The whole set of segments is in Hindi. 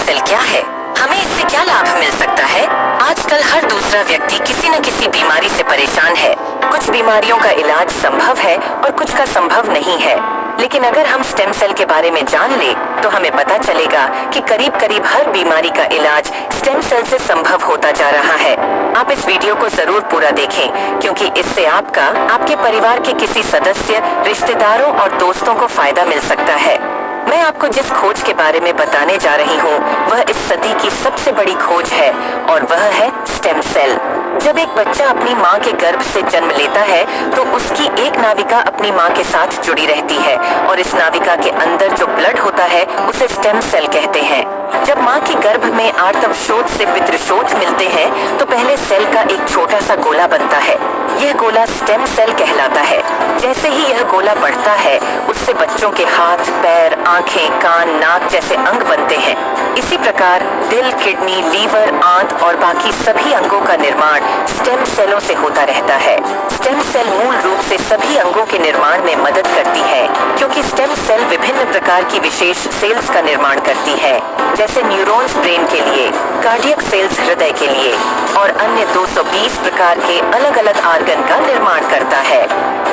सेल क्या है, हमें इससे क्या लाभ मिल सकता है? आजकल हर दूसरा व्यक्ति किसी न किसी बीमारी से परेशान है। कुछ बीमारियों का इलाज संभव है और कुछ का संभव नहीं है, लेकिन अगर हम स्टेम सेल के बारे में जान ले तो हमें पता चलेगा कि करीब करीब हर बीमारी का इलाज स्टेम सेल से संभव होता जा रहा है। आप इस वीडियो को जरूर पूरा देखें, क्योंकि इससे आपका, आपके परिवार के किसी सदस्य, रिश्तेदारों और दोस्तों को फायदा मिल सकता है। मैं आपको जिस खोज के बारे में बताने जा रही हूँ वह इस सदी की सबसे बड़ी खोज है और वह है स्टेम सेल। जब एक बच्चा अपनी माँ के गर्भ से जन्म लेता है तो उसकी एक नाविका अपनी माँ के साथ जुड़ी रहती है और इस नाविका के अंदर जो ब्लड होता है उसे स्टेम सेल कहते हैं। जब माँ के गर्भ में आर्तव शोथ से पितृशोथ मिलते हैं तो पहले सेल का एक छोटा सा गोला बनता है। यह गोला स्टेम सेल कहलाता है। जैसे ही यह गोला बढ़ता है उससे बच्चों के हाथ, पैर, आंखें, कान, नाक जैसे अंग बनते हैं। इसी प्रकार दिल, किडनी, लीवर, आंत और बाकी सभी अंगों का निर्माण स्टेम सेलों से होता रहता है। स्टेम सेल मूल रूप से सभी अंगों के निर्माण में मदद करती है, क्योंकि स्टेम सेल विभिन्न प्रकार की विशेष सेल्स का निर्माण करती है, जैसे न्यूरॉन्स ब्रेन के लिए, कार्डियक सेल्स हृदय के लिए और अन्य 220 प्रकार के अलग अलग आर्गन का निर्माण करता है।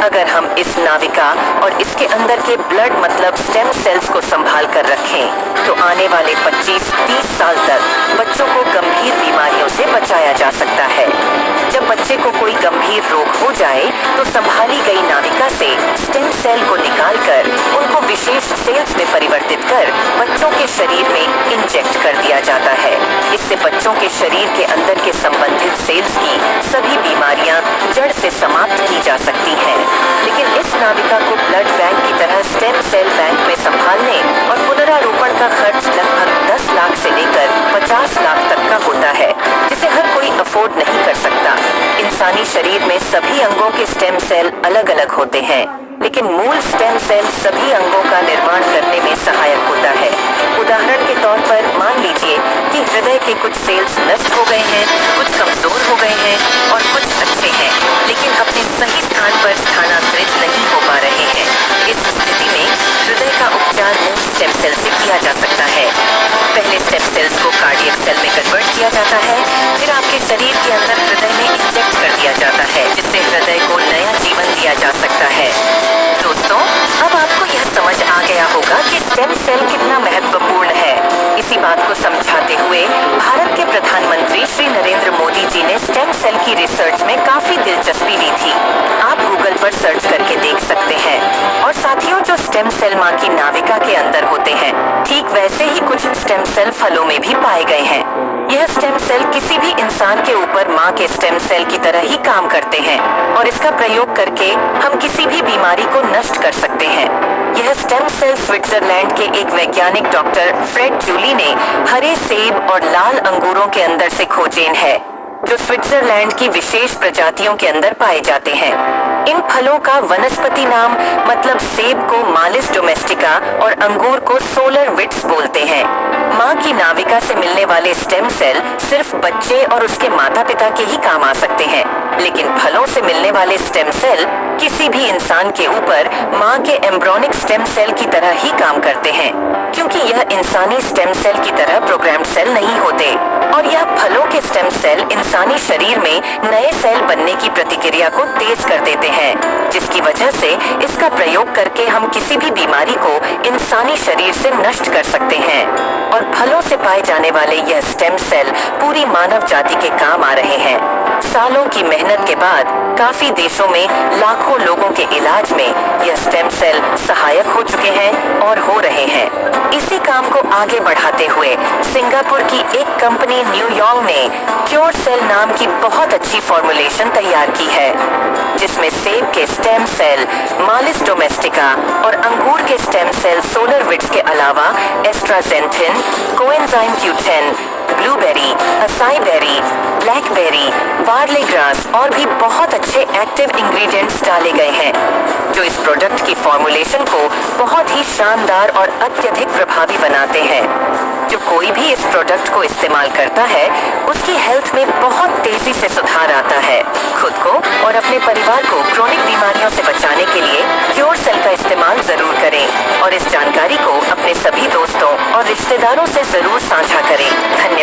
अगर हम इस नाविका और इसके अंदर के ब्लड मतलब स्टेम सेल्स को संभाल कर रखें तो आने वाले 25-30 साल तक बच्चों को गंभीर बीमारियों से बचाया जा सकता है। जब बच्चे को कोई गंभीर रोग हो जाए तो संभाली गई नाविका से स्टेम सेल को निकालकर उनको विशेष सेल्स में परिवर्तित कर बच्चों के शरीर में इंजेक्ट कर दिया जाता है। इससे बच्चों के शरीर के अंदर के संबंधित सेल्स की सभी बीमारियां जड़ से समाप्त की जा सकती हैं। लेकिन इस नाविका को ब्लड बैंक की तरह स्टेम सेल बैंक में संभालने और पुनरारोपण का खर्च लगभग 10 लाख से लेकर 50 लाख तक का होता है, जिसे हर कोई अफोर्ड नहीं कर सकता। इंसानी शरीर में सभी अंगों के स्टेम सेल अलग अलग होते हैं, लेकिन मूल स्टेम सेल सभी अंगों का निर्माण करने में सहायक होता है। उदाहरण के तौर पर मान लीजिए कि हृदय के कुछ सेल्स नष्ट हो गए हैं, कुछ कमजोर हो गए हैं और कुछ अच्छे हैं, लेकिन अपने सही स्थान पर स्थानांतरित नहीं हो पा रहे हैं। इस स्थिति में हृदय का उपचार मूल स्टेम सेल से किया जा सकता है। पहले स्टेम सेल्स को कार्डियक सेल में कन्वर्ट किया जाता है, फिर आपके शरीर के अंदर हृदय में इंजेक्ट कर दिया जाता है, जिससे हृदय को नया जीवन दिया जा सकता है। दोस्तों, अब आपको यह समझ आ गया होगा कि स्टेम सेल कितना महत्वपूर्ण है। इसी बात को समझाते हुए भारत के प्रधानमंत्री श्री नरेंद्र मोदी जी ने स्टेम सेल की रिसर्च में काफी दिलचस्पी ली थी। आप गूगल पर सर्च करके देख सकते हैं। और साथियों, जो स्टेम सेल माँ की नाविका के अंदर होते हैं, ठीक वैसे ही कुछ स्टेम सेल फलों में भी पाए गए हैं। यह स्टेम सेल किसी भी इंसान के ऊपर माँ के स्टेम सेल की तरह ही काम करते हैं और इसका प्रयोग करके हम किसी भी बीमारी को नष्ट कर सकते हैं। यह स्टेम सेल स्विट्जरलैंड के एक वैज्ञानिक डॉक्टर फ्रेड जूली ने हरे सेब और लाल अंगूरों के अंदर से खोजेन है, जो स्विट्जरलैंड की विशेष प्रजातियों के अंदर पाए जाते हैं। इन फलों का वनस्पति नाम मतलब सेब को मालिस डोमेस्टिका और अंगूर को सोलर विट्स बोलते हैं। माँ की नाविका से मिलने वाले स्टेम सेल सिर्फ बच्चे और उसके माता पिता के ही काम आ सकते हैं, लेकिन फलों से मिलने वाले स्टेम सेल किसी भी इंसान के ऊपर माँ के एम्ब्रियोनिक स्टेम सेल की तरह ही काम करते हैं, क्योंकि यह इंसानी स्टेम सेल की तरह प्रोग्राम्ड सेल नहीं होते और यह फलों के स्टेम सेल इंसानी शरीर में नए सेल बनने की प्रतिक्रिया को तेज कर देते हैं, जिसकी वजह से इसका प्रयोग करके हम किसी भी बीमारी को इंसानी शरीर से नष्ट कर सकते हैं। और फलों से पाए जाने वाले यह स्टेम सेल पूरी मानव जाति के काम आ रहे हैं। सालों की मेहनत के बाद काफी देशों में लाखों लोगों के इलाज में यह स्टेम सेल सहायक हो चुके हैं और हो रहे हैं। इसी काम को आगे बढ़ाते हुए सिंगापुर की एक कंपनी न्यूयॉर्क ने क्योर सेल नाम की बहुत अच्छी फॉर्मुलेशन तैयार की है, जिसमें सेब के स्टेम सेल मालिस डोमेस्टिका और अंगूर के स्टेम सेल सोलर विट्स के अलावा astaxanthin, coenzyme Q10, blueberry, acai berry, blackberry, barley grass और भी बहुत अच्छे एक्टिव इंग्रेडिएंट्स डाले गए हैं, जो इस प्रोडक्ट की फॉर्मुलेशन को बहुत ही शानदार और अत्यधिक प्रभावी बनाते हैं। जो कोई भी इस प्रोडक्ट को इस्तेमाल करता है उसकी हेल्थ में बहुत तेजी से सुधार आता है। खुद को और अपने परिवार को क्रोनिक बीमारियों से बचाने के लिए क्योर सेल का इस्तेमाल जरूर करें और इस जानकारी को अपने सभी दोस्तों और रिश्तेदारों से जरूर साझा करें। धन्यवाद।